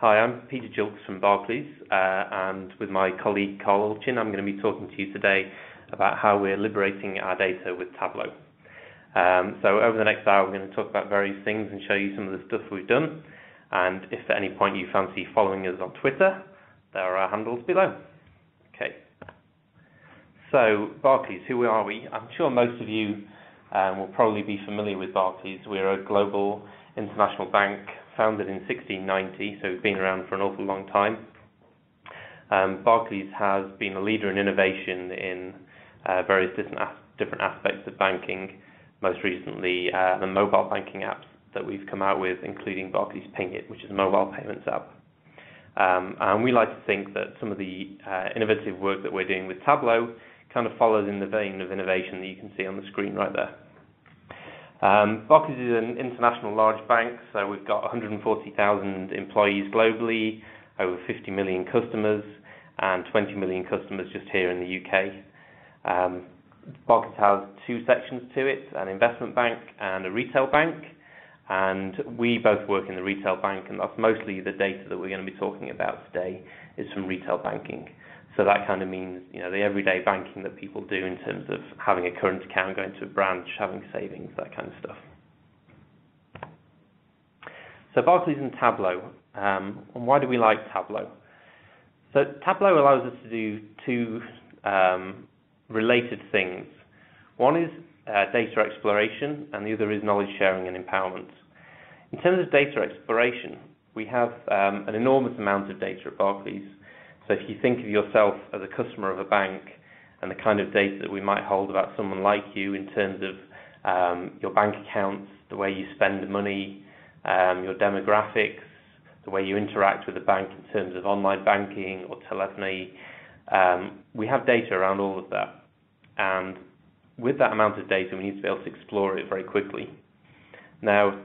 Hi, I'm Peter Julks from Barclays, and with my colleague Carl Olchin, I'm going to be talking to you today about how we're liberating our data with Tableau. So over the next hour, we're going to talk about various things and show you some of the stuff we've done. And if at any point you fancy following us on Twitter, there are our handles below. Okay. So Barclays, who are we? I'm sure most of you will probably be familiar with Barclays. We're a global international bank founded in 1690, so we've been around for an awful long time. Barclays has been a leader in innovation in various different aspects of banking, most recently the mobile banking apps that we've come out with, including Barclays Ping It, which is a mobile payments app. And we like to think that some of the innovative work that we're doing with Tableau kind of follows in the vein of innovation that you can see on the screen right there. Barclays is an international large bank, so we've got 140,000 employees globally, over 50 million customers, and 20 million customers just here in the UK. Barclays has two sections to it, an investment bank and a retail bank, and we both work in the retail bank, and that's mostly the data that we're going to be talking about today is from retail banking. So that kind of means, the everyday banking that people do in terms of having a current account, going to a branch, having savings, that kind of stuff. So Barclays and Tableau. And why do we like Tableau? So Tableau allows us to do two related things. One is data exploration, and the other is knowledge sharing and empowerment. In terms of data exploration, we have an enormous amount of data at Barclays. So if you think of yourself as a customer of a bank and the kind of data that we might hold about someone like you in terms of your bank accounts, the way you spend money, your demographics, the way you interact with the bank in terms of online banking or telephony, we have data around all of that. And with that amount of data, we need to be able to explore it very quickly. Now,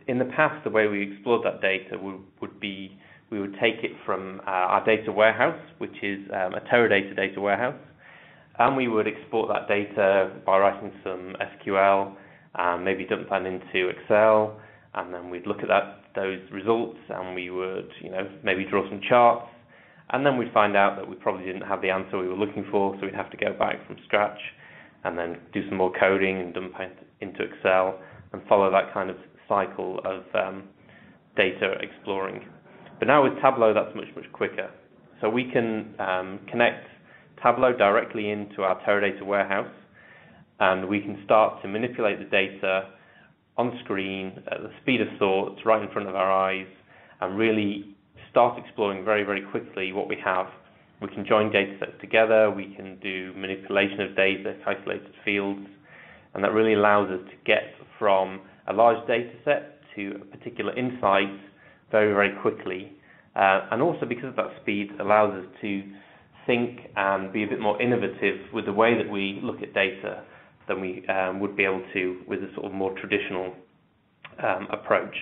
in the past, the way we explored that data would be we would take it from our data warehouse, which is a Teradata data warehouse, and we would export that data by writing some SQL, maybe dump that into Excel, and then we'd look at those results, and we would, maybe draw some charts, and then we'd find out that we probably didn't have the answer we were looking for, so we'd have to go back from scratch, and then do some more coding and dump it into Excel, and follow that kind of cycle of data exploring. But now with Tableau, that's much, much quicker. So we can connect Tableau directly into our Teradata warehouse, and we can start to manipulate the data on screen at the speed of thought, right in front of our eyes, and really start exploring very, very quickly what we have. We can join data sets together, we can do manipulation of data, calculated fields, and that really allows us to get from a large data set to a particular insight very, very quickly. And also because of that speed, allows us to think and be a bit more innovative with the way that we look at data than we would be able to with a sort of more traditional approach.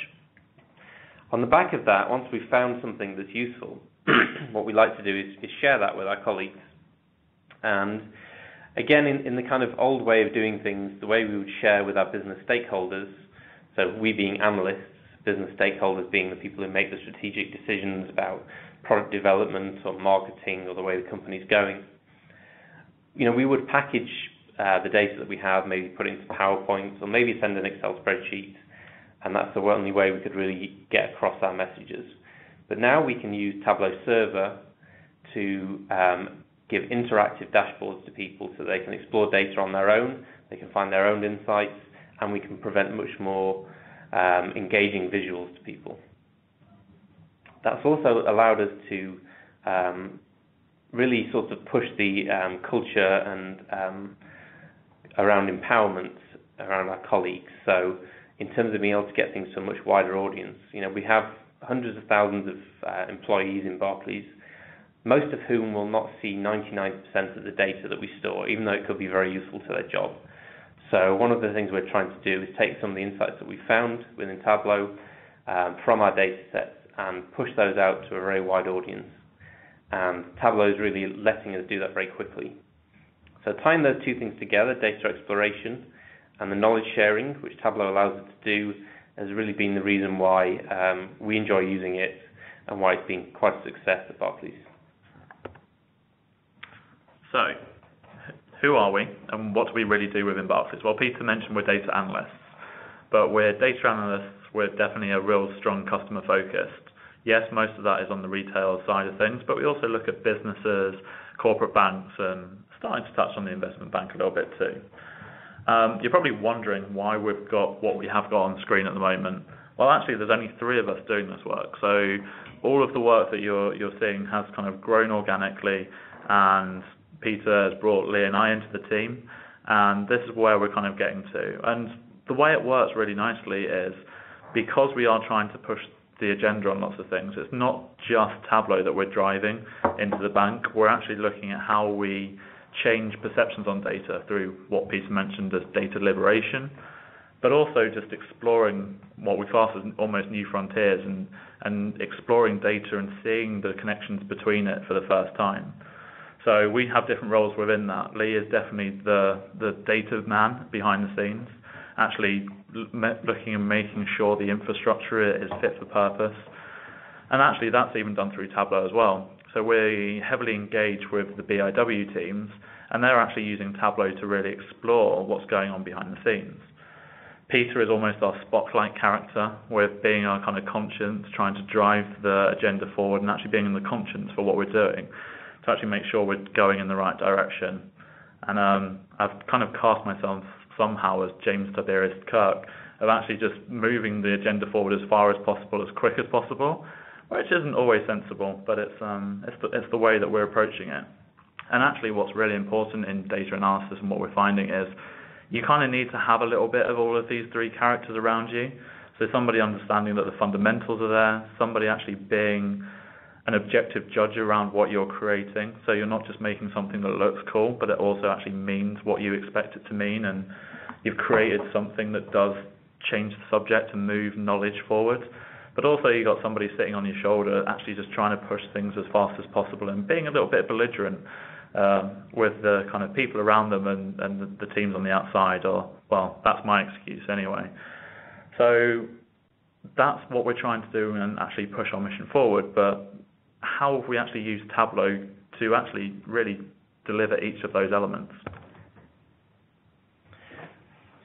On the back of that, once we've found something that's useful, what we like to do is share that with our colleagues. And again, in the kind of old way of doing things, the way we would share with our business stakeholders, so we being analysts, business stakeholders being the people who make the strategic decisions about product development or marketing or the way the company's going. We would package the data that we have, maybe put it into PowerPoint or maybe send an Excel spreadsheet, and that's the only way we could really get across our messages. But now we can use Tableau Server to give interactive dashboards to people so they can explore data on their own, they can find their own insights, and we can present much more engaging visuals to people. That's also allowed us to really sort of push the culture and around empowerment around our colleagues. So in terms of being able to get things to a much wider audience, we have hundreds of thousands of employees in Barclays, most of whom will not see 99% of the data that we store, even though it could be very useful to their job. So one of the things we're trying to do is take some of the insights that we found within Tableau from our data sets and push those out to a very wide audience. And Tableau is really letting us do that very quickly. So tying those two things together, data exploration and the knowledge sharing, which Tableau allows us to do, has really been the reason why we enjoy using it and why it's been quite a success at Barclays. So, who are we and what do we really do within Barclays? Well, Peter mentioned we're data analysts, but we're data analysts with definitely a real strong customer focused. Yes, most of that is on the retail side of things, but we also look at businesses, corporate banks, and starting to touch on the investment bank a little bit too. You're probably wondering why we've got what we have got on screen at the moment. Well, actually, there's only 3 of us doing this work. So all of the work that you're seeing has kind of grown organically, and Peter has brought Lee and I into the team, and this is where we're kind of getting to. And the way it works really nicely is because we are trying to push the agenda on lots of things, it's not just Tableau that we're driving into the bank. We're actually looking at how we change perceptions on data through what Peter mentioned as data liberation, but also just exploring what we class as almost new frontiers and exploring data and seeing the connections between it for the first time. So we have different roles within that. Lee is definitely the data man behind the scenes, actually looking and making sure the infrastructure is fit for purpose. And actually that's even done through Tableau as well. So we heavily engage with the BIW teams, and they're actually using Tableau to really explore what's going on behind the scenes. Peter is almost our spotlight character, with being our kind of conscience, trying to drive the agenda forward and actually being in the conscience for what we're doing, to actually make sure we're going in the right direction. And I've kind of cast myself somehow as James Tiberius Kirk, of actually just moving the agenda forward as far as possible, as quick as possible, which isn't always sensible, but it's the way that we're approaching it. And actually what's really important in data analysis and what we're finding is you kind of need to have a little bit of all of these 3 characters around you. So somebody understanding that the fundamentals are there, somebody actually being an objective judge around what you're creating, so you're not just making something that looks cool, but it also actually means what you expect it to mean, and you've created something that does change the subject and move knowledge forward. But also you've got somebody sitting on your shoulder actually just trying to push things as fast as possible and being a little bit belligerent with the kind of people around them and the teams on the outside, or, well, that's my excuse anyway. So that's what we're trying to do and actually push our mission forward, but how have we actually used Tableau to actually really deliver each of those elements?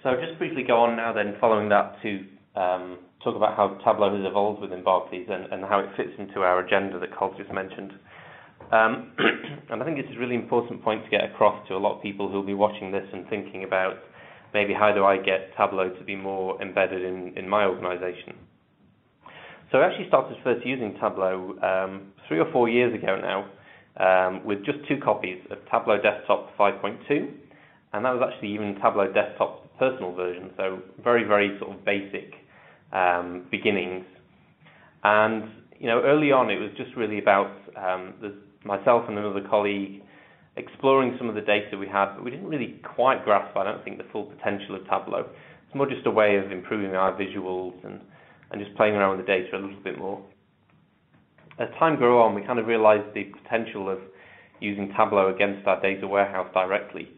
So just briefly go on now then, following that, to talk about how Tableau has evolved within Barclays and how it fits into our agenda that Carl just mentioned. And I think it's a really important point to get across to a lot of people who will be watching this and thinking about maybe how do I get Tableau to be more embedded in my organisation. So I actually started first using Tableau 3 or 4 years ago now, with just 2 copies of Tableau Desktop 5.2, and that was actually even Tableau Desktop personal version, so very, very sort of basic beginnings. And early on it was just really about myself and another colleague exploring some of the data we had, but we didn't really quite grasp, I don't think, the full potential of Tableau. It's more just a way of improving our visuals and just playing around with the data a little bit more. As time grew on, we kind of realized the potential of using Tableau against our data warehouse directly.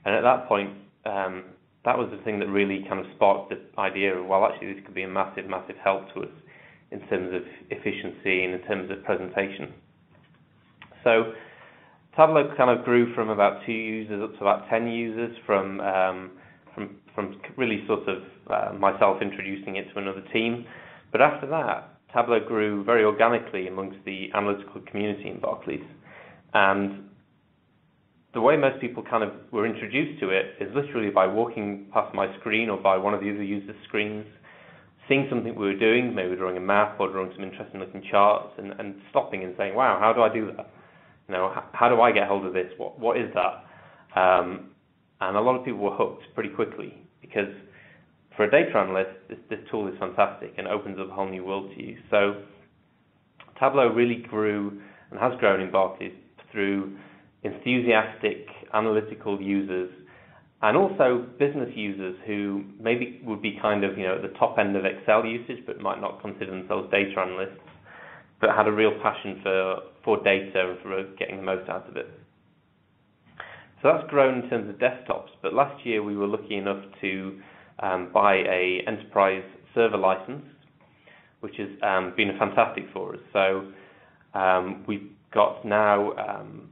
And at that point, that was the thing that really kind of sparked the idea of, well, actually this could be a massive, massive help to us in terms of efficiency and in terms of presentation. So Tableau kind of grew from about 2 users up to about 10 users from really sort of myself introducing it to another team. But after that, Tableau grew very organically amongst the analytical community in Barclays. And the way most people kind of were introduced to it is literally by walking past my screen or by one of the other users' screens, seeing something we were doing, maybe drawing a map or drawing some interesting looking charts, and stopping and saying, wow, how do I do that? How do I get hold of this? What is that? And a lot of people were hooked pretty quickly, because for a data analyst, this tool is fantastic and opens up a whole new world to you. So Tableau really grew and has grown in Barclays through enthusiastic analytical users and also business users who maybe would be kind of at the top end of Excel usage but might not consider themselves data analysts, but had a real passion for data and for getting the most out of it. So that's grown in terms of desktops, but last year we were lucky enough to buy a enterprise server license, which has been fantastic for us. So we've got now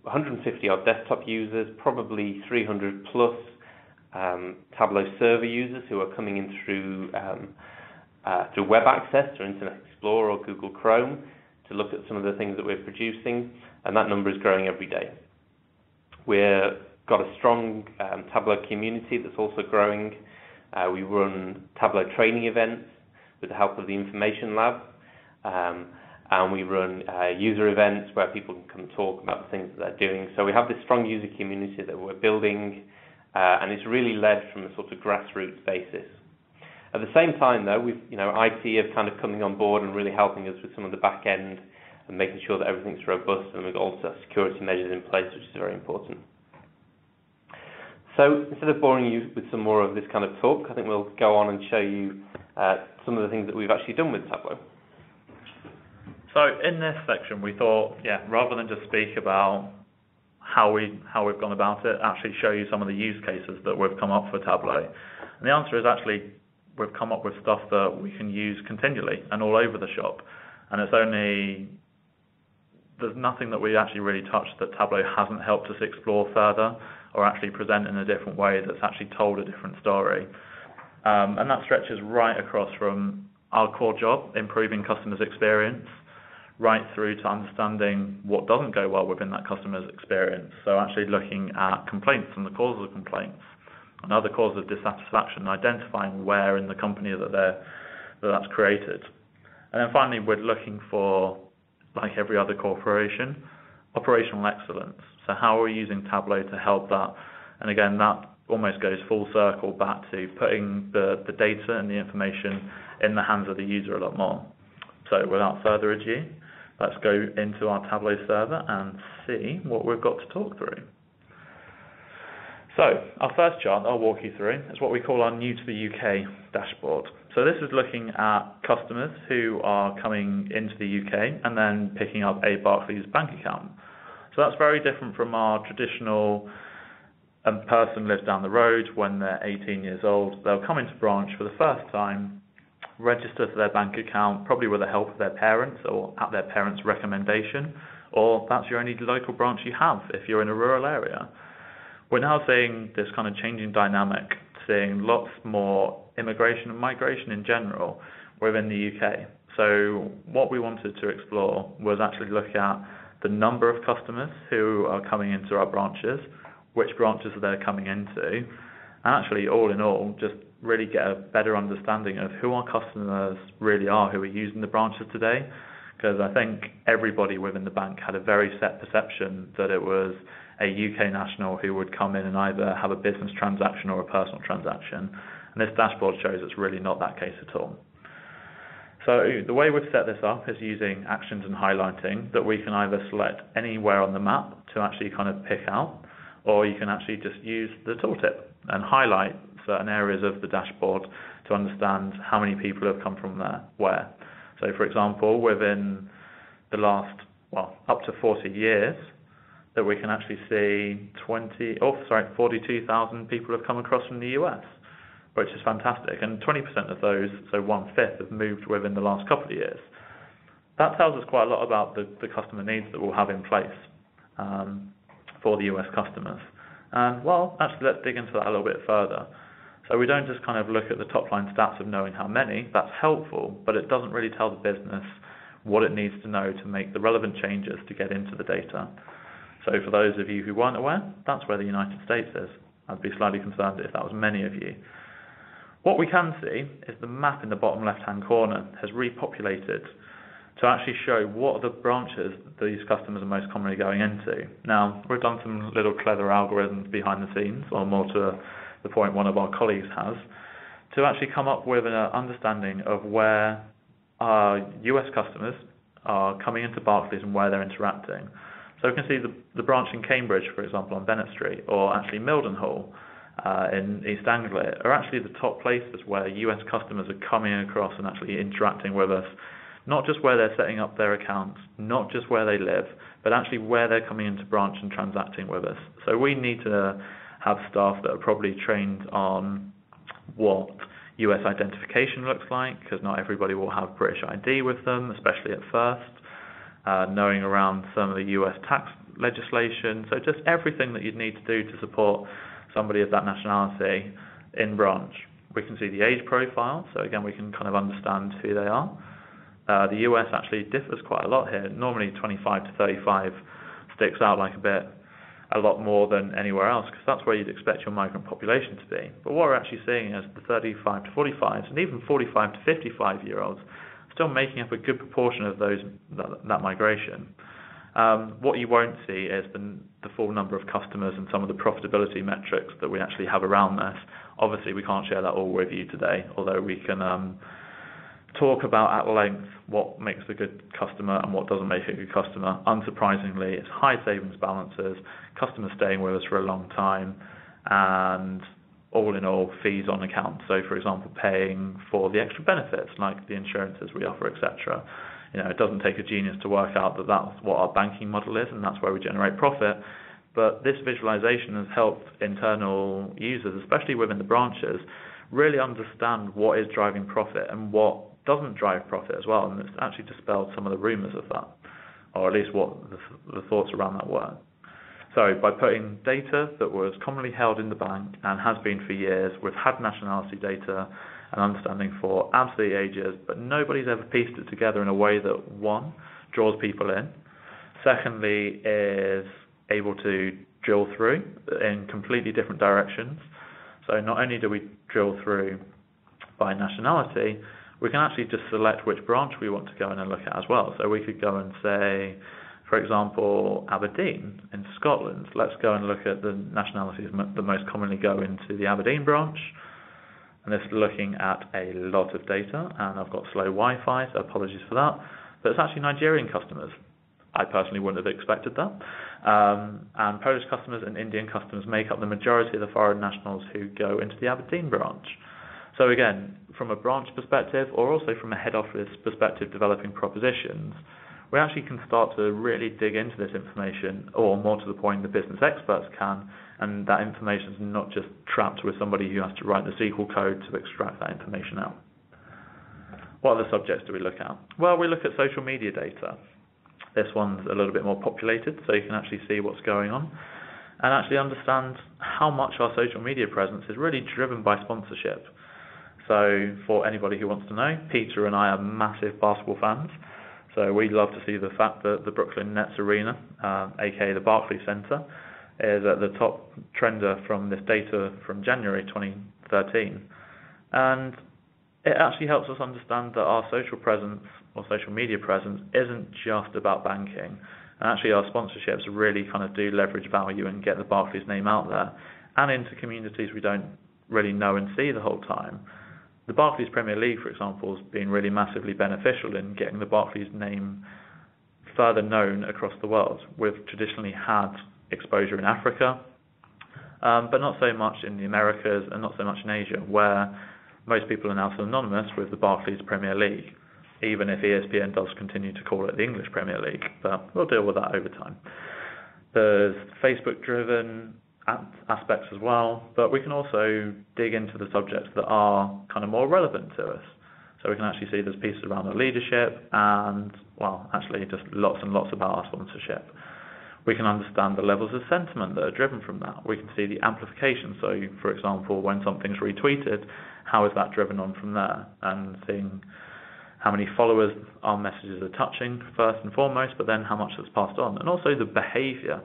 150 odd desktop users, probably 300 plus Tableau server users who are coming in through web access, through Internet Explorer or Google Chrome, to look at some of the things that we're producing, and that number is growing every day. We've got a strong Tableau community that's also growing. We run Tableau training events with the help of the Information Lab, and we run user events where people can come and talk about the things that they're doing. So we have this strong user community that we're building, and it's really led from a sort of grassroots basis. At the same time, though, we've, IT are kind of coming on board and really helping us with some of the back end and making sure that everything's robust, and we've got also security measures in place, which is very important. So instead of boring you with some more of this kind of talk, I think we'll go on and show you some of the things that we've actually done with Tableau. So in this section, we thought, rather than just speak about how we've gone about it, actually show you some of the use cases that we've come up for Tableau. And the answer is actually we've come up with stuff that we can use continually and all over the shop. And there's nothing that we actually really touched that Tableau hasn't helped us explore further or actually present in a different way that's actually told a different story. And that stretches right across from our core job, improving customers' experience, right through to understanding what doesn't go well within that customer's experience. So actually looking at complaints and the causes of complaints and other causes of dissatisfaction, identifying where in the company that's created. And then finally, we're looking for, like every other corporation, operational excellence. So how are we using Tableau to help that? And again, that almost goes full circle back to putting the data and the information in the hands of the user a lot more. So without further ado, let's go into our Tableau server and see what we've got to talk through. So our first chart I'll walk you through is what we call our new to the UK dashboard. So this is looking at customers who are coming into the UK and then picking up a Barclays bank account. So that's very different from our traditional person lives down the road when they're 18 years old. They'll come into branch for the first time, register for their bank account, probably with the help of their parents or at their parents' recommendation, or that's your only local branch you have if you're in a rural area. We're now seeing this kind of changing dynamic, seeing lots more immigration and migration in general within the UK. So what we wanted to explore was actually look at the number of customers who are coming into our branches, which branches they're coming into, and actually all in all just really get a better understanding of who our customers really are who are using the branches today, because I think everybody within the bank had a very set perception that it was a UK national who would come in and either have a business transaction or a personal transaction, and this dashboard shows it's really not that case at all. So the way we've set this up is using actions and highlighting that we can either select anywhere on the map to actually kind of pick out, or you can actually just use the tooltip and highlight certain areas of the dashboard to understand how many people have come from there, where. So for example, within the last, up to 40 years, that we can actually see 42,000 people have come across from the US, which is fantastic. And 20% of those, so 1/5, have moved within the last couple of years. That tells us quite a lot about the customer needs that we'll have in place for the US customers. And actually let's dig into that a little bit further. So we don't just kind of look at the top line stats of knowing how many, that's helpful, but it doesn't really tell the business what it needs to know to make the relevant changes to get into the data. So for those of you who weren't aware, that's where the United States is. I'd be slightly concerned if that was many of you. What we can see is the map in the bottom left-hand corner has repopulated to actually show what are the branches these customers are most commonly going into. Now, we've done some little clever algorithms behind the scenes, or more to the point one of our colleagues has, to actually come up with an understanding of where our US customers are coming into Barclays and where they're interacting. So we can see the branch in Cambridge, for example, on Bennett Street, or actually Mildenhall in East Anglia, are actually the top places where US customers are coming across and actually interacting with us. Not just where they're setting up their accounts, not just where they live, but actually where they're coming into branch and transacting with us. So we need to have staff that are probably trained on what US identification looks like, because not everybody will have British ID with them, especially at first. Knowing around some of the US tax legislation, so just everything that you'd need to do to support somebody of that nationality in branch. We can see the age profile, so again we can kind of understand who they are. The US actually differs quite a lot here. Normally 25 to 35 sticks out like a lot more than anywhere else, because that's where you'd expect your migrant population to be. But what we're actually seeing is the 35 to 45s and even 45 to 55-year-olds still making up a good proportion of that migration. What you won't see is the full number of customers and some of the profitability metrics that we actually have around this. Obviously, we can't share that all with you today, although we can talk about at length what makes a good customer and what doesn't make a good customer. Unsurprisingly, it's high savings balances, customers staying with us for a long time, and all in all, fees on account. So, for example, paying for the extra benefits like the insurances we offer, etc. It doesn't take a genius to work out that that's what our banking model is, and that's where we generate profit. But this visualization has helped internal users, especially within the branches, really understand what is driving profit and what doesn't drive profit as well. And it's actually dispelled some of the rumors of that, or at least what the thoughts around that were. So by putting data that was commonly held in the bank and has been for years, we've had nationality data and understanding for absolutely ages, but nobody's ever pieced it together in a way that, one, draws people in, secondly, is able to drill through in completely different directions. So not only do we drill through by nationality, we can actually just select which branch we want to go in and look at as well. So we could go and say, for example, Aberdeen in Scotland. Let's go and look at the nationalities that most commonly go into the Aberdeen branch. And this is looking at a lot of data, and I've got slow Wi-Fi, so apologies for that. But it's actually Nigerian customers. I personally wouldn't have expected that. And Polish customers and Indian customers make up the majority of the foreign nationals who go into the Aberdeen branch. So again, from a branch perspective, or also from a head office perspective developing propositions, we actually can start to really dig into this information, or more to the point, the business experts can, and that information is not just trapped with somebody who has to write the SQL code to extract that information out. What other subjects do we look at? Well, we look at social media data. This one's a little bit more populated, so you can actually see what's going on and actually understand how much our social media presence is really driven by sponsorship. So for anybody who wants to know, Peter and I are massive basketball fans. So we love to see the fact that the Brooklyn Nets Arena, aka the Barclays Center, is at the top trender from this data from January 2013. And it actually helps us understand that our social presence or social media presence isn't just about banking. And actually our sponsorships really kind of do leverage value and get the Barclays name out there and into communities we don't really know and see the whole time. The Barclays Premier League, for example, has been really massively beneficial in getting the Barclays name further known across the world. We've traditionally had exposure in Africa, but not so much in the Americas and not so much in Asia, where most people are now synonymous with the Barclays Premier League, even if ESPN does continue to call it the English Premier League, but we'll deal with that over time. There's Facebook-driven aspects as well, but we can also dig into the subjects that are kind of more relevant to us. So we can actually see there's pieces around the leadership and, well, actually just lots and lots about our sponsorship. We can understand the levels of sentiment that are driven from that. We can see the amplification. So, for example, when something's retweeted, how is that driven on from there? And seeing how many followers our messages are touching first and foremost, but then how much that's passed on. And also the behavior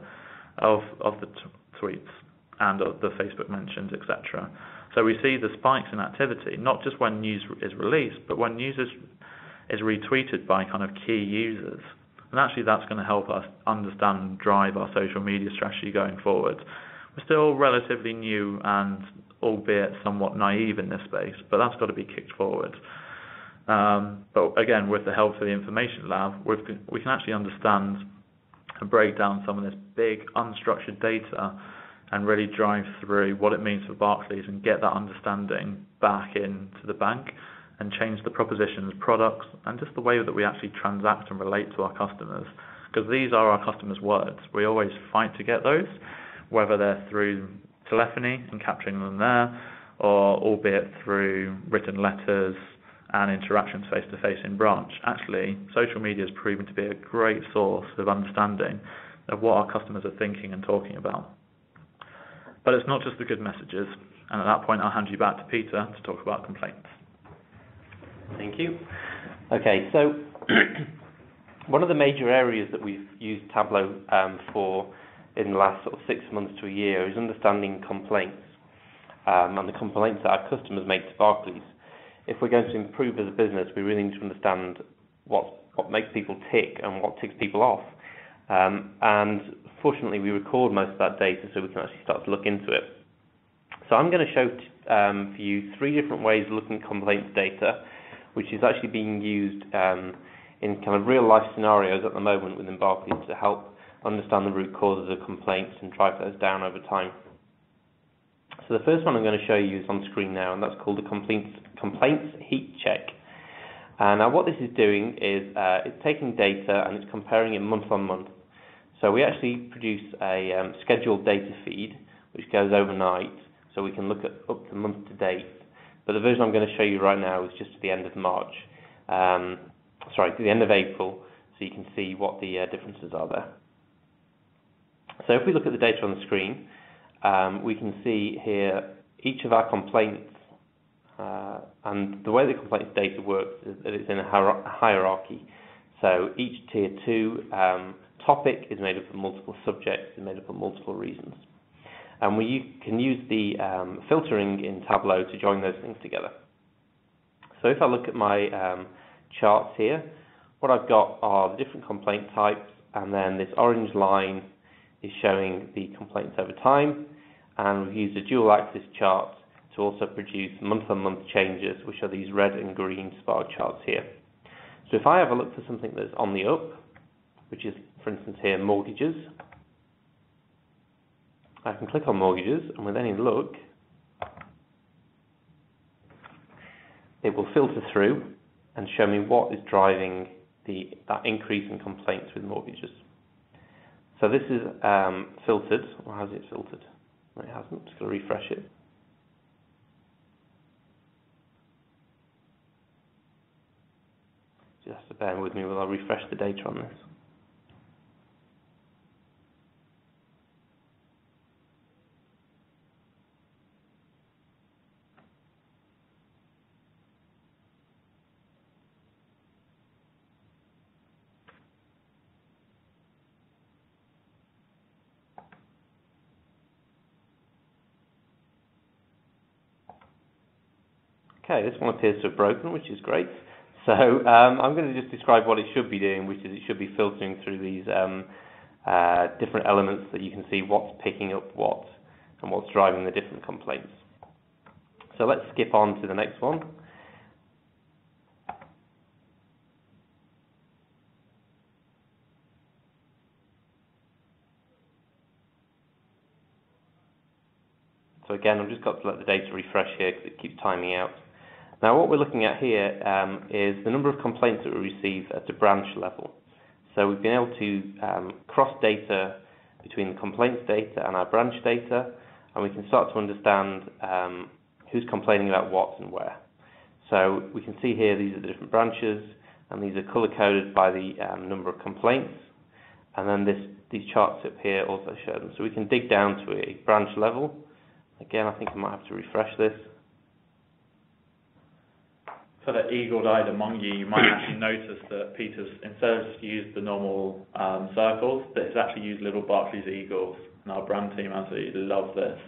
of the tweets and of the Facebook mentions, etc. So we see the spikes in activity, not just when news is released, but when news is retweeted by kind of key users. And actually that's going to help us understand and drive our social media strategy going forward. We're still relatively new and albeit somewhat naive in this space, but that's got to be kicked forward. But again, with the help of the information lab, we can actually understand and break down some of this big unstructured data and really drive through what it means for Barclays and get that understanding back into the bank and change the propositions, products, and just the way that we actually transact and relate to our customers. Because these are our customers' words. We always fight to get those, whether they're through telephony and capturing them there, or albeit through written letters and interactions face-to-face in branch. Actually, social media has proven to be a great source of understanding of what our customers are thinking and talking about. But it's not just the good messages, and at that point I'll hand you back to Peter to talk about complaints. Thank you. Okay, so one of the major areas that we've used Tableau for in the last sort of 6 months to a year is understanding complaints, and the complaints that our customers make to Barclays. If we're going to improve as a business, we really need to understand what makes people tick and what ticks people off. And fortunately, we record most of that data so we can actually start to look into it. So I'm going to show for you 3 different ways of looking at complaints data, which is actually being used in kind of real-life scenarios at the moment within Barclays to help understand the root causes of complaints and drive those down over time. So the first one I'm going to show you is on screen now, and that's called the complaints heat check. Now what this is doing is it's taking data and it's comparing it month on month. So we actually produce a scheduled data feed which goes overnight, so we can look at up to month to date. But the version I'm going to show you right now is just to the end of March. To the end of April, so you can see what the differences are there. So if we look at the data on the screen, we can see here each of our complaints, and the way the complaints data works is that it's in a hierarchy. So each tier 2 topic is made up of multiple subjects and made up of multiple reasons. And we can use the filtering in Tableau to join those things together. So if I look at my charts here, what I've got are the different complaint types, and then this orange line is showing the complaints over time, and we've used a dual axis chart to also produce month-on-month changes, which are these red and green bar charts here. So if I have a look for something that's on the up, which is, for instance here, mortgages, I can click on mortgages, and with any look, it will filter through and show me what is driving that increase in complaints with mortgages. So this is filtered. Or has it filtered? No, it hasn't. Just going to refresh it. Just to bear with me while I refresh the data on this. Okay, this one appears to have broken, which is great. So I'm going to just describe what it should be doing, which is it should be filtering through these different elements that you can see what's picking up what and what's driving the different complaints. So let's skip on to the next one. So again, I've just got to let the data refresh here because it keeps timing out. Now what we're looking at here is the number of complaints that we receive at the branch level. So we've been able to cross data between the complaints data and our branch data, and we can start to understand who's complaining about what and where. So we can see here these are the different branches, and these are color-coded by the number of complaints, and then these charts up here also show them. So we can dig down to a branch level. Again, I think I might have to refresh this. For the eagle-eyed among you, you might actually notice that Peter's, instead of just used the normal circles, that it's actually used little Barclays eagles, and our brand team absolutely love this.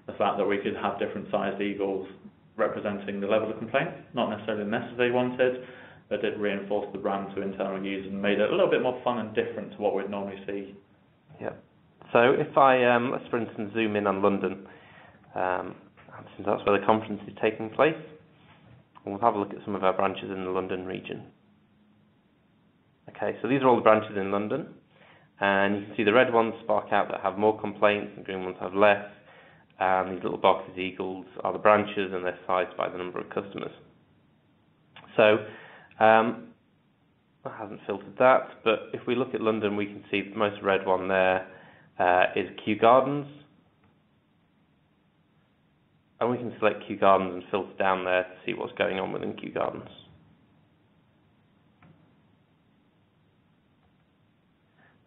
The fact that we could have different sized eagles representing the level of complaint, not necessarily the message they wanted, but did reinforce the brand to internal users and made it a little bit more fun and different to what we'd normally see. Yeah. So if I, let's for instance zoom in on London, since that's where the conference is taking place, we'll have a look at some of our branches in the London region. Okay, so these are all the branches in London, and you can see the red ones spark out that have more complaints, and green ones have less. These little Barclays eagles are the branches, and they're sized by the number of customers. So I haven't filtered that, but if we look at London, we can see the most red one there is Kew Gardens. And we can select Kew Gardens and filter down there to see what's going on within Kew Gardens.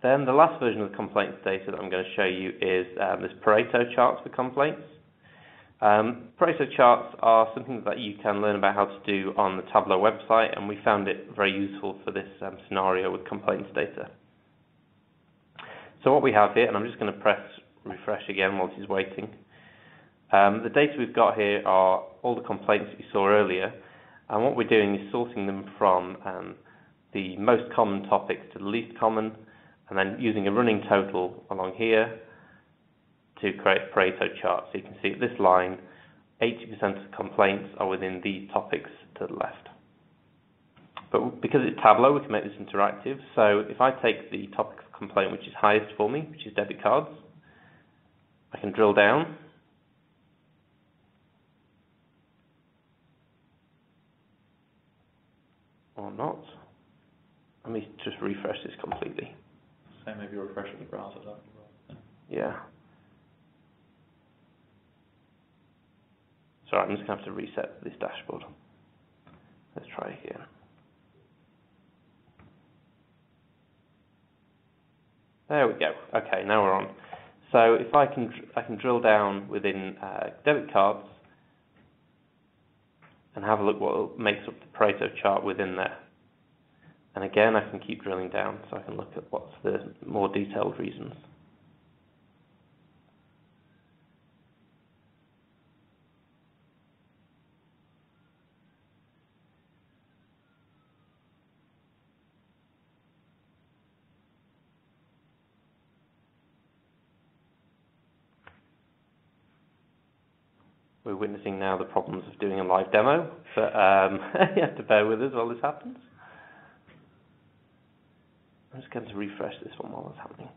Then the last version of the complaints data that I'm going to show you is this Pareto charts for complaints. Pareto charts are something that you can learn about how to do on the Tableau website, and we found it very useful for this scenario with complaints data. So what we have here, and I'm just going to press refresh again whilst he's waiting. The data we've got here are all the complaints that you saw earlier, and what we're doing is sorting them from the most common topics to the least common, and then using a running total along here to create a Pareto chart. So you can see at this line, 80% of the complaints are within these topics to the left. But because it's Tableau, we can make this interactive. So if I take the topic of complaint which is highest for me, which is debit cards, I can drill down. Or not. Let me just refresh this completely. So maybe you're refreshing the browser. Yeah. Sorry, I'm just going to have to reset this dashboard. Let's try again. There we go. Okay, now we're on. So if I can drill down within debit cards and have a look what makes up the Pareto chart within there. And again, I can keep drilling down so I can look at what's the more detailed reasons. We're witnessing now the problems of doing a live demo, but you have to bear with us while this happens. I'm just going to refresh this one while it's happening.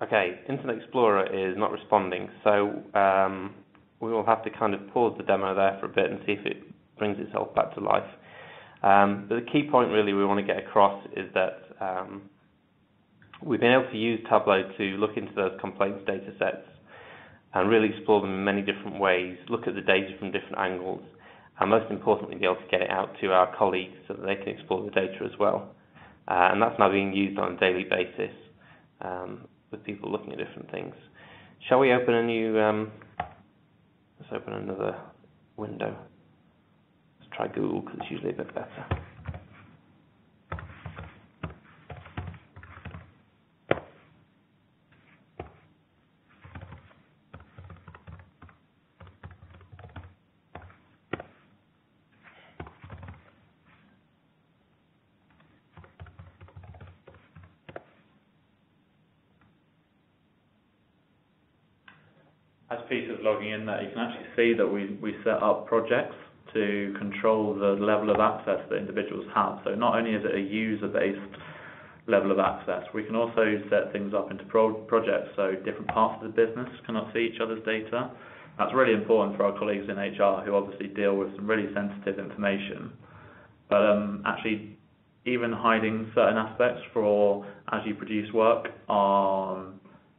Okay, Internet Explorer is not responding, so we will have to kind of pause the demo there for a bit and see if it brings itself back to life. But the key point really we want to get across is that we've been able to use Tableau to look into those complaints data sets and really explore them in many different ways, look at the data from different angles, and most importantly be able to get it out to our colleagues so that they can explore the data as well. And that's now being used on a daily basis with people looking at different things. Shall we open a new, let's open another window. Let's try Google because it's usually a bit better. As Peter's logging in there, you can actually see that we set up projects to control the level of access that individuals have. So not only is it a user-based level of access, we can also set things up into projects so different parts of the business cannot see each other's data. That's really important for our colleagues in HR who obviously deal with some really sensitive information. But actually even hiding certain aspects for as you produce work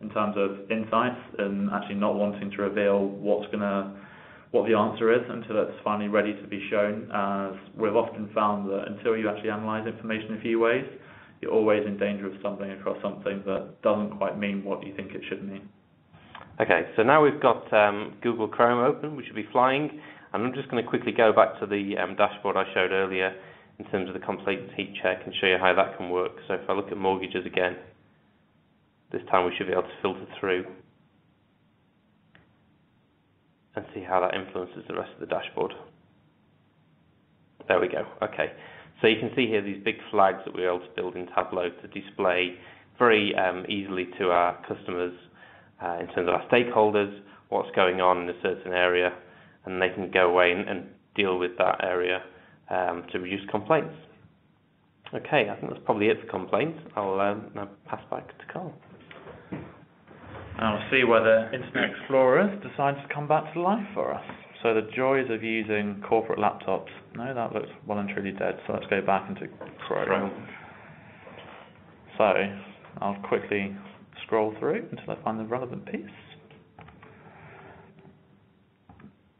in terms of insights and actually not wanting to reveal what the answer is until it's finally ready to be shown, as we've often found that until you actually analyse information a few ways, you're always in danger of stumbling across something that doesn't quite mean what you think it should mean. Okay, so now we've got Google Chrome open, which should be flying, and I'm just going to quickly go back to the dashboard I showed earlier in terms of the complete heat check and show you how that can work. So if I look at mortgages again, this time we should be able to filter through and see how that influences the rest of the dashboard. There we go. Okay, so you can see here these big flags that we're able to build in Tableau to display very easily to our customers in terms of our stakeholders, what's going on in a certain area, and they can go away and deal with that area to reduce complaints. Okay, I think that's probably it for complaints. I'll now pass back to Carl. And we'll see whether Internet Explorer decides to come back to life for us. So the joys of using corporate laptops. No, that looks well and truly dead. So let's go back into Chrome. So I'll quickly scroll through until I find the relevant piece.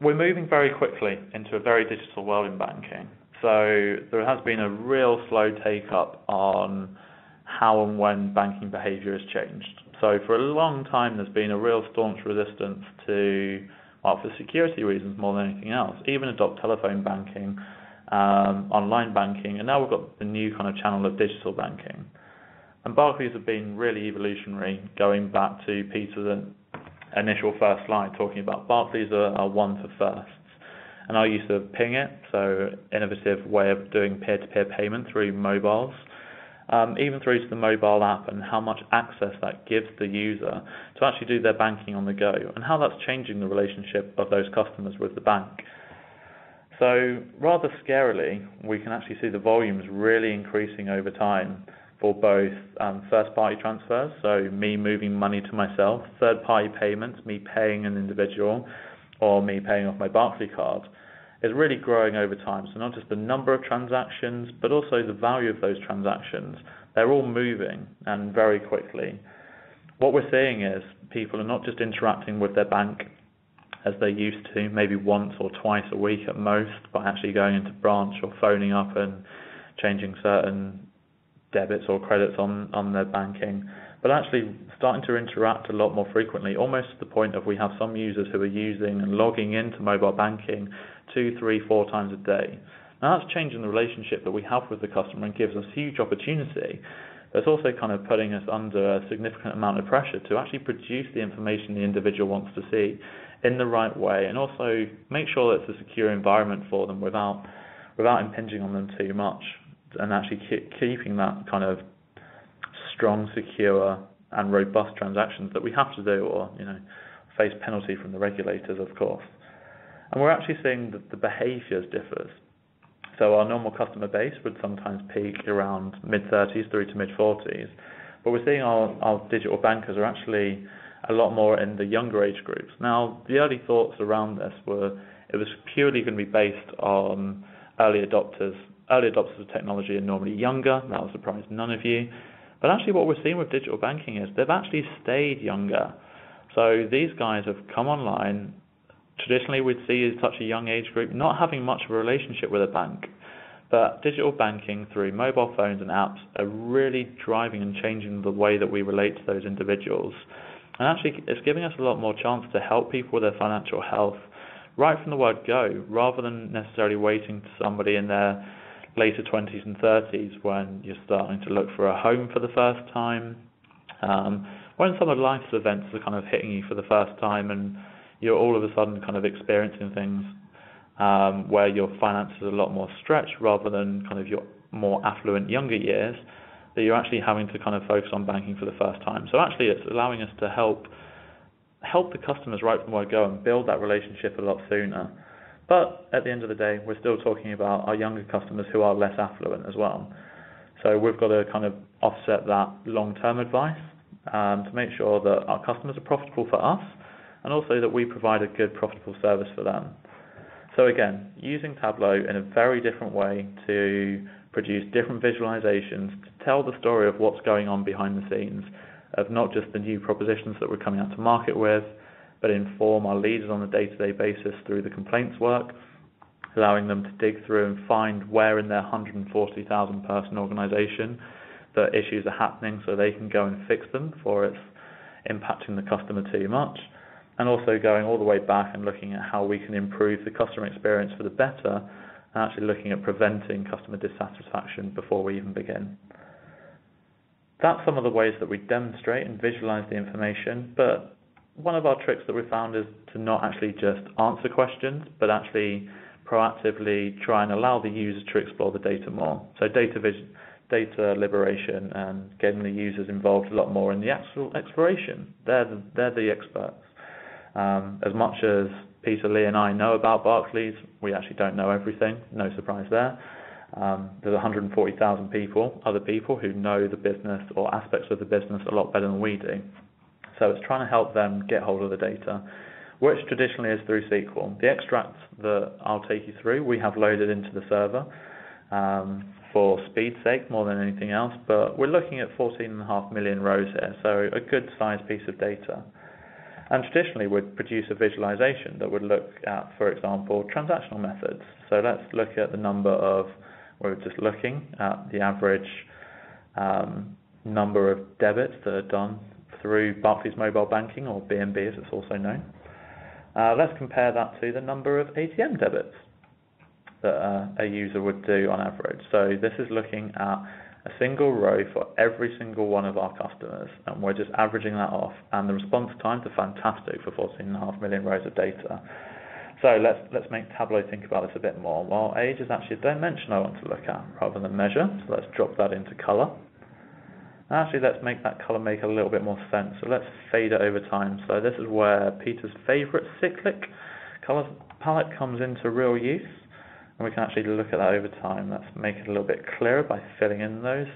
We're moving very quickly into a very digital world in banking. So there has been a real slow take-up on how and when banking behaviour has changed. So for a long time there's been a real staunch resistance to, well, for security reasons more than anything else, even adopt telephone banking, online banking, and now we've got the new kind of channel of digital banking. And Barclays have been really evolutionary, going back to Peter's initial first slide, talking about Barclays are one for firsts. And I used to ping it, so innovative way of doing peer-to-peer payment through mobiles, even through to the mobile app and how much access that gives the user to actually do their banking on the go, and how that's changing the relationship of those customers with the bank. So rather scarily, we can actually see the volumes really increasing over time for both first-party transfers, so me moving money to myself, third-party payments, me paying an individual, or me paying off my Barclays card, is really growing over time. So not just the number of transactions, but also the value of those transactions. They're all moving, and very quickly. What we're seeing is people are not just interacting with their bank as they used to, maybe once or twice a week at most, by actually going into branch or phoning up and changing certain debits or credits on their banking, but actually starting to interact a lot more frequently, almost to the point of we have some users who are using and logging into mobile banking 2, 3, 4 times a day. Now that's changing the relationship that we have with the customer and gives us huge opportunity. But it's also kind of putting us under a significant amount of pressure to actually produce the information the individual wants to see in the right way, and also make sure that it's a secure environment for them without impinging on them too much, and actually keeping that kind of strong, secure and robust transactions that we have to do, or face penalty from the regulators, of course. And we're actually seeing that the behaviours differs. So our normal customer base would sometimes peak around mid-30s through to mid-40s, but we're seeing our digital bankers are actually a lot more in the younger age groups. Now, the early thoughts around this were it was purely going to be based on early adopters. Early adopters of technology are normally younger. That will surprise none of you. But actually what we're seeing with digital banking is they've actually stayed younger. So these guys have come online. Traditionally we'd see such a young age group not having much of a relationship with a bank. But digital banking through mobile phones and apps are really driving and changing the way that we relate to those individuals. And actually it's giving us a lot more chance to help people with their financial health right from the word go, rather than necessarily waiting to somebody in their later 20s and 30s when you're starting to look for a home for the first time, when some of life's events are kind of hitting you for the first time and you're all of a sudden kind of experiencing things where your finances are a lot more stretched rather than kind of your more affluent younger years, that you're actually having to kind of focus on banking for the first time. So actually it's allowing us to help the customers right from the word go and build that relationship a lot sooner. But at the end of the day, we're still talking about our younger customers who are less affluent as well. So we've got to kind of offset that long-term advice to make sure that our customers are profitable for us, and also that we provide a good, profitable service for them. So again, using Tableau in a very different way to produce different visualizations, to tell the story of what's going on behind the scenes, of not just the new propositions that we're coming out to market with, but inform our leaders on a day-to-day basis through the complaints work, allowing them to dig through and find where in their 140,000 person organisation the issues are happening so they can go and fix them before it's impacting the customer too much, and also going all the way back and looking at how we can improve the customer experience for the better, and actually looking at preventing customer dissatisfaction before we even begin. That's some of the ways that we demonstrate and visualise the information, but one of our tricks that we found is to not actually just answer questions, but actually proactively try and allow the user to explore the data more. So data liberation and getting the users involved a lot more in the actual exploration. They're the experts. As much as Peter, Lee and I know about Barclays, we actually don't know everything, no surprise there. There's 140,000 people, other people who know the business or aspects of the business a lot better than we do. So it's trying to help them get hold of the data, which traditionally is through SQL. The extract that I'll take you through, we have loaded into the server for speed's sake more than anything else, but we're looking at 14.5 million rows here, so a good sized piece of data. And traditionally we'd produce a visualization that would look at, for example, transactional methods. So let's look at the number of, we're just looking at the average number of debits that are done through Barclays mobile banking, or BNB as it's also known. Let's compare that to the number of ATM debits that a user would do on average. So this is looking at a single row for every single one of our customers, and we're just averaging that off, and the response times are fantastic for 14.5 million rows of data. So let's make Tableau think about this a bit more. Well, age is actually a dimension I want to look at rather than measure, so let's drop that into color. Actually, let's make that color make a little bit more sense. So let's fade it over time. So this is where Peter's favorite cyclic color palette comes into real use. And we can actually look at that over time. Let's make it a little bit clearer by filling in those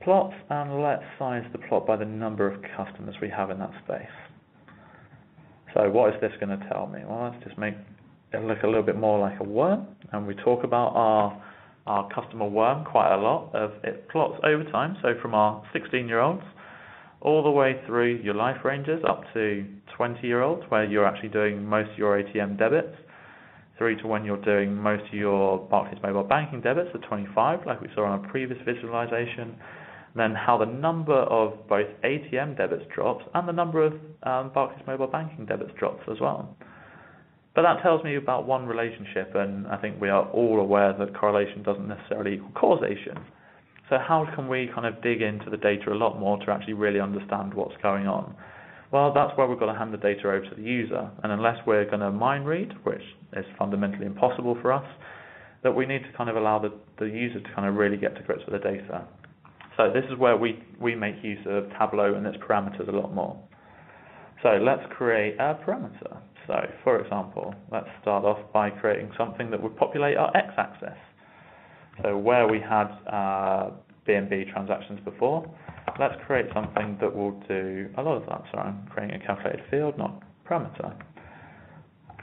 plots, and let's size the plot by the number of customers we have in that space. So what is this going to tell me? Well, let's just make it look a little bit more like a worm, and we talk about our customer worm quite a lot. It plots over time, so from our 16-year-olds all the way through your life ranges up to 20-year-olds, where you're actually doing most of your ATM debits, through to when you're doing most of your Barclays mobile banking debits at 25, like we saw on our previous visualization. And then how the number of both ATM debits drops and the number of Barclays mobile banking debits drops as well. But that tells me about one relationship, and I think we are all aware that correlation doesn't necessarily equal causation. So how can we kind of dig into the data a lot more to actually really understand what's going on? Well, that's where we've got to hand the data over to the user, and unless we're going to mind read, which is fundamentally impossible for us, that we need to kind of allow the user to kind of really get to grips with the data. So this is where we make use of Tableau and its parameters a lot more. So let's create a parameter. So for example, let's start off by creating something that would populate our x-axis. So where we had BNB transactions before, let's create something that will do a lot of that. So I'm creating a calculated field, not parameter.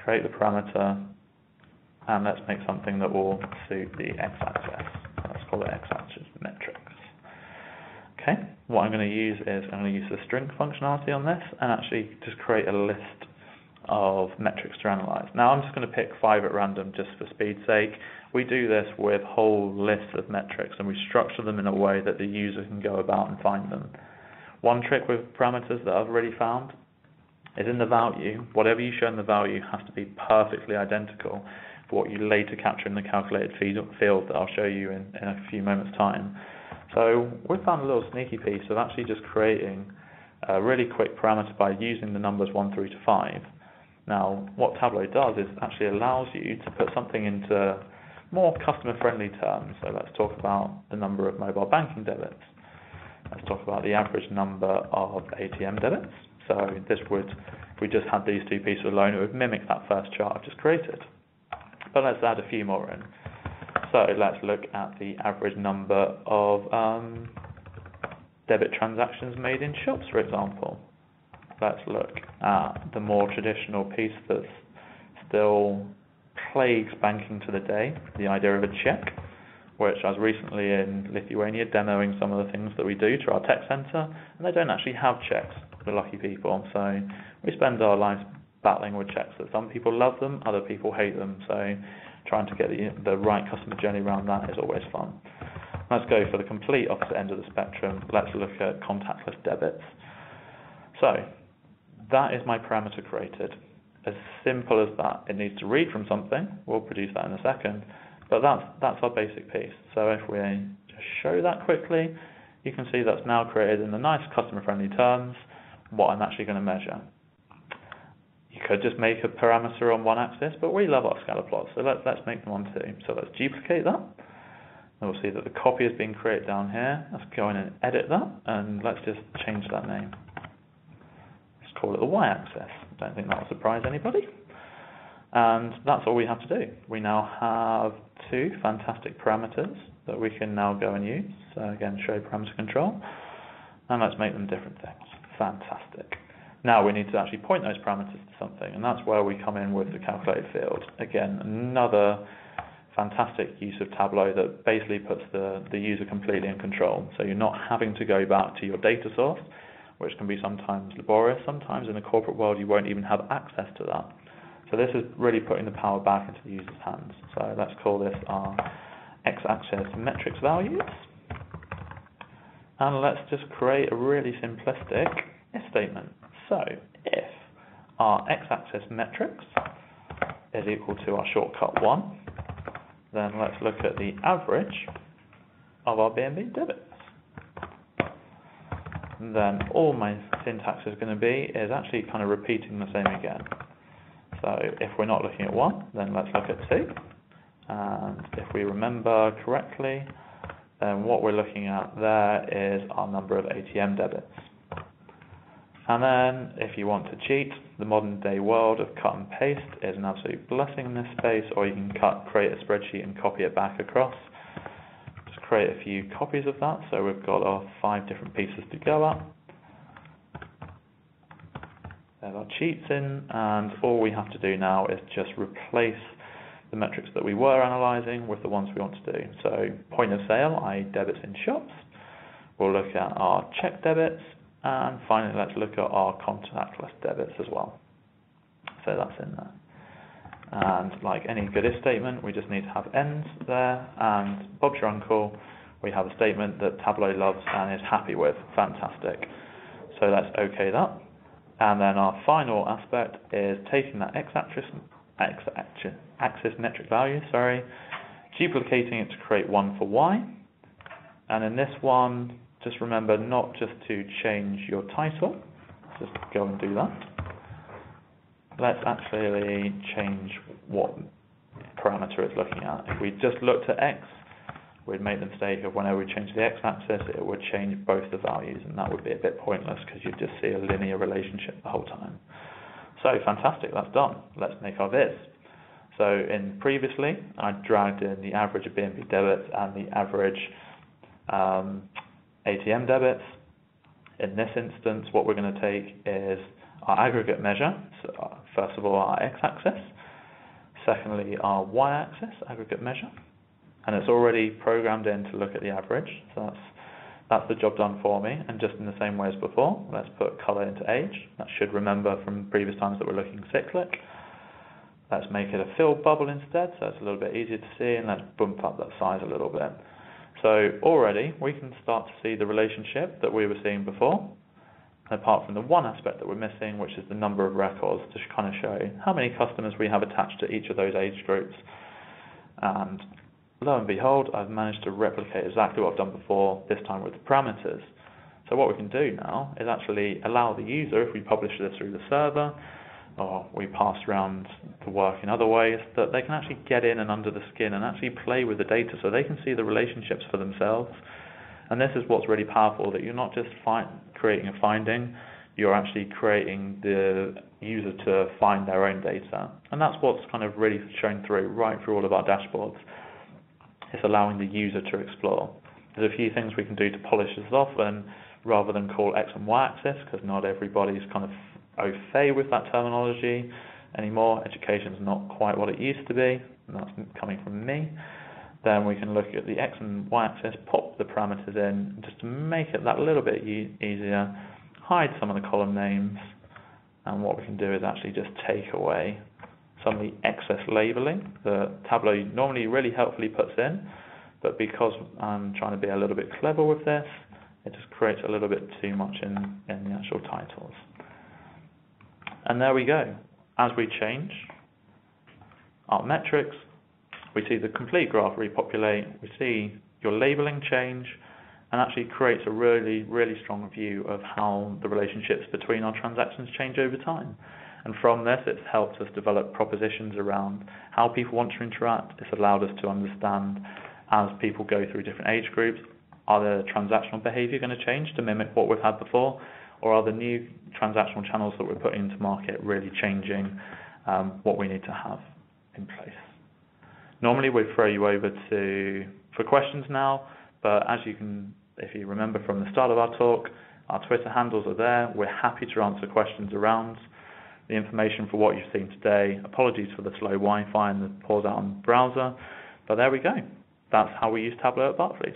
Create the parameter, and let's make something that will suit the x-axis. Let's call it x-axis metrics. Okay, what I'm going to use is I'm going to use the string functionality on this and actually just create a list of metrics to analyze. Now I'm just going to pick 5 at random just for speed's sake. We do this with whole lists of metrics, and we structure them in a way that the user can go about and find them. One trick with parameters that I've already found is in the value, whatever you show in the value has to be perfectly identical for what you later capture in the calculated field that I'll show you in a few moments' time. So we found a little sneaky piece of actually just creating a really quick parameter by using the numbers 1 through to 5. Now, what Tableau does is actually allows you to put something into more customer-friendly terms. So let's talk about the number of mobile banking debits. Let's talk about the average number of ATM debits. So this would, if we just had these two pieces alone, it would mimic that first chart I've just created. But let's add a few more in. So let's look at the average number of debit transactions made in shops, for example. Let's look at the more traditional piece that still plagues banking to the day, the idea of a check, which I was recently in Lithuania demoing some of the things that we do to our tech center, and they don't actually have checks, the lucky people. So we spend our lives battling with checks. That some people love them, other people hate them. So trying to get the right customer journey around that is always fun. Let's go for the complete opposite end of the spectrum. Let's look at contactless debits. So that is my parameter created. As simple as that. It needs to read from something. We'll produce that in a second. But that's our basic piece. So if we just show that quickly, you can see that's now created in the nice customer-friendly terms what I'm actually going to measure. You could just make a parameter on one axis, but we love our scalar plots, so let's make them on two. So let's duplicate that. And we'll see that the copy is being created down here. Let's go in and edit that, and let's just change that name. Let's call it the y-axis. Don't think that will surprise anybody. And that's all we have to do. We now have 2 fantastic parameters that we can now go and use. So again, show parameter control, and let's make them different things. Fantastic. Now we need to actually point those parameters to something, and that's where we come in with the calculate field. Again, another fantastic use of Tableau that basically puts the user completely in control. So you're not having to go back to your data source, which can be sometimes laborious. Sometimes in the corporate world you won't even have access to that. So this is really putting the power back into the user's hands. So let's call this our x-axis metrics values. And let's just create a really simplistic if statement. So if our x-axis metrics is equal to our shortcut 1, then let's look at the average of our B&B debits. Then all my syntax is going to be is actually kind of repeating the same again. So if we're not looking at 1, then let's look at 2. And if we remember correctly, then what we're looking at there is our number of ATM debits. And then if you want to cheat, the modern day world of cut and paste is an absolute blessing in this space, or you can create a spreadsheet and copy it back across. Just create a few copies of that, so we've got our 5 different pieces to go at. There's our cheats in, and all we have to do now is just replace the metrics that we were analysing with the ones we want to do. So point of sale, i.e. debits in shops. We'll look at our check debits, and finally let's look at our contactless debits as well. So that's in there. And like any good if statement, we just need to have ends there, and Bob's your uncle, we have a statement that Tableau loves and is happy with. Fantastic. So let's OK that. And then our final aspect is taking that x-axis metric value, duplicating it to create one for y. And in this one, just remember not just to change your title. Let's just go and do that. Let's actually change what parameter it's looking at. If we just looked at x, we'd make the mistake of whenever we change the x-axis, it would change both the values, and that would be a bit pointless because you'd just see a linear relationship the whole time. So fantastic, that's done. Let's make our viz. So previously, I dragged in the average of B&B debits and the average ATM debits. In this instance, what we're going to take is our aggregate measure. So first of all, our x-axis. Secondly, our y-axis aggregate measure. And it's already programmed in to look at the average. So that's the job done for me. And just in the same way as before, let's put color into age. That should remember from previous times that we're looking cyclic. Let's make it a filled bubble instead, so it's a little bit easier to see, and let's bump up that size a little bit. So already we can start to see the relationship that we were seeing before, apart from the one aspect that we're missing, which is the number of records, to kind of show how many customers we have attached to each of those age groups. And lo and behold, I've managed to replicate exactly what I've done before, this time with the parameters. So what we can do now is actually allow the user, if we publish this through the server, or we pass around the work in other ways, that they can actually get in and under the skin and actually play with the data so they can see the relationships for themselves. And this is what's really powerful, that you're not just creating a finding, you're actually creating the user to find their own data. And that's what's kind of really shown through, right through all of our dashboards. It's allowing the user to explore. There's a few things we can do to polish this off, and rather than call X and Y axis, because not everybody's kind of au fait with that terminology anymore. Education's not quite what it used to be, and that's coming from me. Then we can look at the X and Y axis, pop the parameters in, just to make it that little bit easier, hide some of the column names, and what we can do is actually just take away some of the excess labeling that Tableau normally really helpfully puts in, but because I'm trying to be a little bit clever with this, it just creates a little bit too much in the actual titles. And there we go. As we change our metrics, we see the complete graph repopulate, we see your labeling change, and actually creates a really, really strong view of how the relationships between our transactions change over time. And from this, it's helped us develop propositions around how people want to interact. It's allowed us to understand, as people go through different age groups, are the transactional behavior going to change to mimic what we've had before? Or are the new transactional channels that we're putting into market really changing what we need to have in place? Normally we'd throw you over for questions now, but as you can, if you remember from the start of our talk, Our Twitter handles are there. We're happy to answer questions around the information for what you've seen today. Apologies for the slow Wi-Fi and the pause out on the browser, but there we go. That's how we use Tableau at Barclays.